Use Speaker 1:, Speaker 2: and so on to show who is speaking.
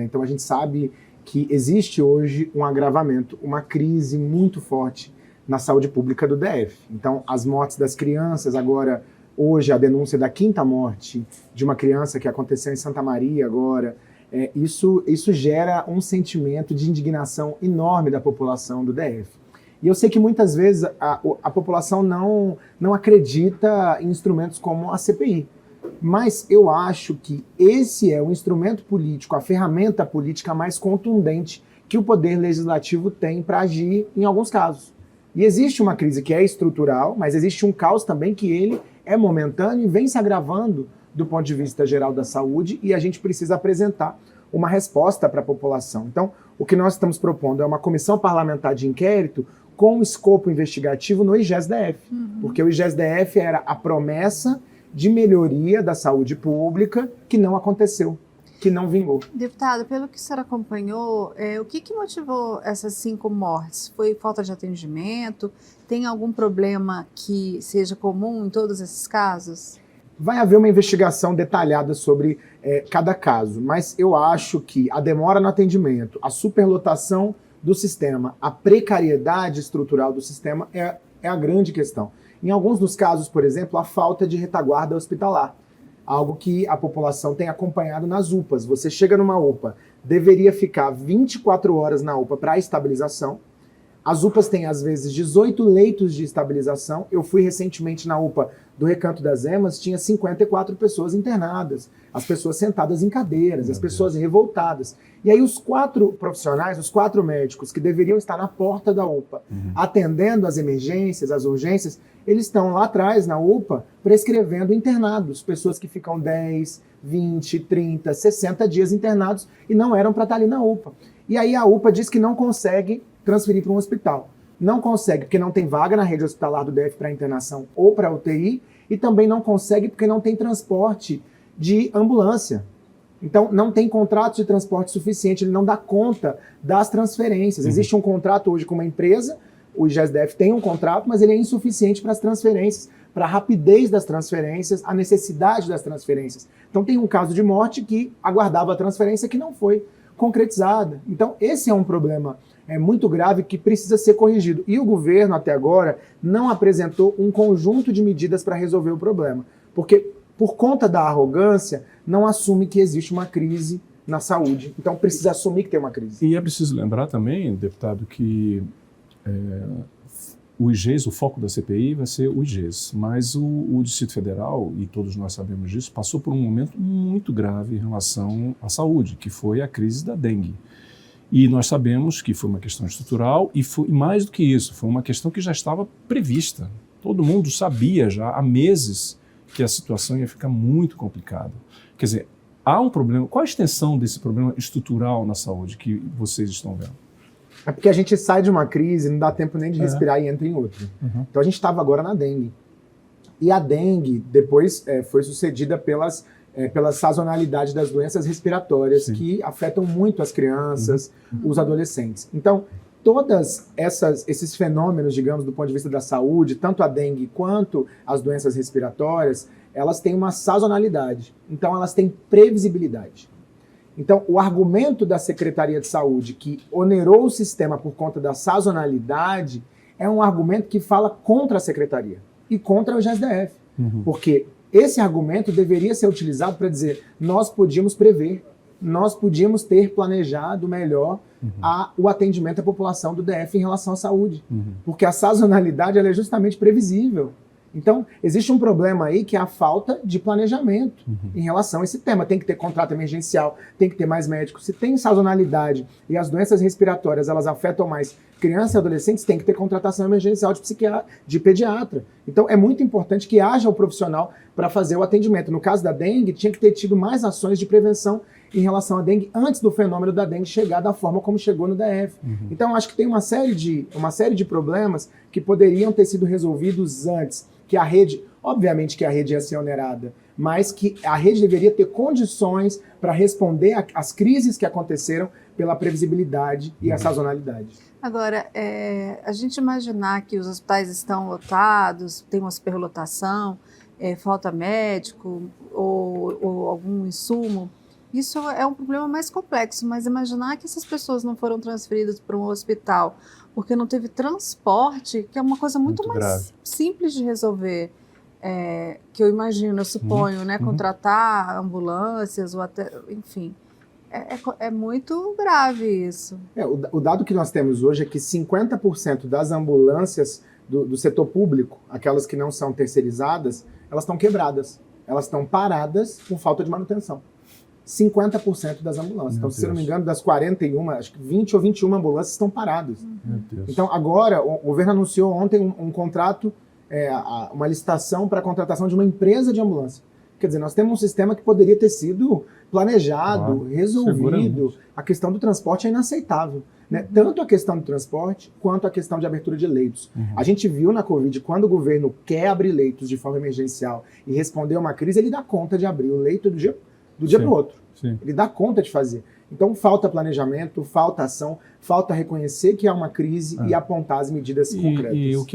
Speaker 1: né? Então a gente sabe que existe hoje um agravamento, uma crise muito forte na saúde pública do DF. Então as mortes das crianças, agora, hoje a denúncia da 5ª morte de uma criança que aconteceu em Santa Maria agora, isso gera um sentimento de indignação enorme da população do DF. E eu sei que muitas vezes a população não acredita em instrumentos como a CPI, mas eu acho que esse é o instrumento político, a ferramenta política mais contundente que o Poder Legislativo tem para agir em alguns casos. E existe uma crise que é estrutural, mas existe um caos também que ele é momentâneo e vem se agravando do ponto de vista geral da saúde, e a gente precisa apresentar uma resposta para a população. Então, o que nós estamos propondo é uma comissão parlamentar de inquérito com escopo investigativo no IGES-DF, porque o IGES-DF era a promessa de melhoria da saúde pública que não aconteceu, que não vingou.
Speaker 2: Deputado, pelo que o senhor acompanhou, o que motivou essas 5 mortes? Foi falta de atendimento? Tem algum problema que seja comum em todos esses casos?
Speaker 1: Vai haver uma investigação detalhada sobre cada caso, mas eu acho que a demora no atendimento, a superlotação do sistema, a precariedade estrutural do sistema é a grande questão. Em alguns dos casos, por exemplo, a falta de retaguarda hospitalar, algo que a população tem acompanhado nas UPAs. Você chega numa UPA, deveria ficar 24 horas na UPA para estabilização. As UPAs têm, às vezes, 18 leitos de estabilização. Eu fui recentemente na UPA do Recanto das Emas, tinha 54 pessoas internadas, as pessoas sentadas em cadeiras, as pessoas revoltadas. E aí os 4 profissionais, os 4 médicos que deveriam estar na porta da UPA, atendendo as emergências, as urgências, eles estão lá atrás, na UPA, prescrevendo internados, pessoas que ficam 10, 20, 30, 60 dias internados e não eram para estar ali na UPA. E aí a UPA diz que não consegue transferir para um hospital. Não consegue porque não tem vaga na rede hospitalar do DF para internação ou para UTI, e também não consegue porque não tem transporte de ambulância. Então não tem contrato de transporte suficiente, ele não dá conta das transferências. Existe um contrato hoje com uma empresa, o IGES-DF tem um contrato, mas ele é insuficiente para as transferências, para a rapidez das transferências, a necessidade das transferências. Então tem um caso de morte que aguardava a transferência que não foi concretizada. Então esse é um problema muito grave que precisa ser corrigido. E o governo, até agora, não apresentou um conjunto de medidas para resolver o problema. Porque, por conta da arrogância, não assume que existe uma crise na saúde. Então, precisa assumir que tem uma crise.
Speaker 3: E é preciso lembrar também, deputado, que o IGES, o foco da CPI vai ser o IGES, mas o Distrito Federal, e todos nós sabemos disso, passou por um momento muito grave em relação à saúde, que foi a crise da dengue. E nós sabemos que foi uma questão estrutural e foi mais do que isso, foi uma questão que já estava prevista. Todo mundo sabia já há meses que a situação ia ficar muito complicada. Quer dizer, há um problema. Qual a extensão desse problema estrutural na saúde que vocês estão vendo?
Speaker 1: É porque a gente sai de uma crise, não dá tempo nem de respirar e entra em outra. Então a gente estava agora na dengue. E a dengue depois foi sucedida pela sazonalidade das doenças respiratórias, que afetam muito as crianças, os adolescentes. Então, todos esses fenômenos, digamos, do ponto de vista da saúde, tanto a dengue quanto as doenças respiratórias, elas têm uma sazonalidade. Então, elas têm previsibilidade. Então, o argumento da Secretaria de Saúde, que onerou o sistema por conta da sazonalidade, é um argumento que fala contra a Secretaria e contra o IGES-DF. Porque esse argumento deveria ser utilizado para dizer, nós podíamos prever, nós podíamos ter planejado melhor o atendimento à população do DF em relação à saúde. Porque a sazonalidade ela é justamente previsível. Então, existe um problema aí que é a falta de planejamento em relação a esse tema. Tem que ter contrato emergencial, tem que ter mais médicos. Se tem sazonalidade e as doenças respiratórias elas afetam mais crianças e adolescentes, tem que ter contratação emergencial de pediatra. Então, é muito importante que haja o profissional para fazer o atendimento. No caso da dengue, tinha que ter tido mais ações de prevenção em relação à dengue antes do fenômeno da dengue chegar da forma como chegou no DF. Então, acho que tem uma série de problemas que poderiam ter sido resolvidos antes. Que a rede, obviamente que a rede ia ser onerada, mas que a rede deveria ter condições para responder às crises que aconteceram pela previsibilidade e a sazonalidade.
Speaker 2: Agora, a gente imaginar que os hospitais estão lotados, tem uma superlotação, falta médico ou algum insumo, Isso é um problema mais complexo, mas imaginar que essas pessoas não foram transferidas para um hospital porque não teve transporte, que é uma coisa muito mais
Speaker 3: grave.
Speaker 2: simples de resolver, que eu imagino, eu suponho, né, contratar ambulâncias ou até, enfim, é muito grave isso.
Speaker 1: O dado que nós temos hoje é que 50% das ambulâncias do setor público, aquelas que não são terceirizadas, elas estão quebradas, elas estão paradas por falta de manutenção. 50% das ambulâncias. Então, se não me engano, das 41, acho que 20 ou 21 ambulâncias estão paradas.
Speaker 3: Meu Deus.
Speaker 1: Então, agora, o governo anunciou ontem um contrato, uma licitação para a contratação de uma empresa de ambulância. Quer dizer, nós temos um sistema que poderia ter sido planejado, resolvido. A questão do transporte é inaceitável, né? Tanto a questão do transporte, quanto a questão de abertura de leitos. A gente viu na Covid, quando o governo quer abrir leitos de forma emergencial e responder a uma crise, ele dá conta de abrir o leito do dia para o outro.
Speaker 3: Sim.
Speaker 1: Ele dá conta de fazer. Então, falta planejamento, falta ação, falta reconhecer que há uma crise e apontar as medidas concretas.
Speaker 3: E o que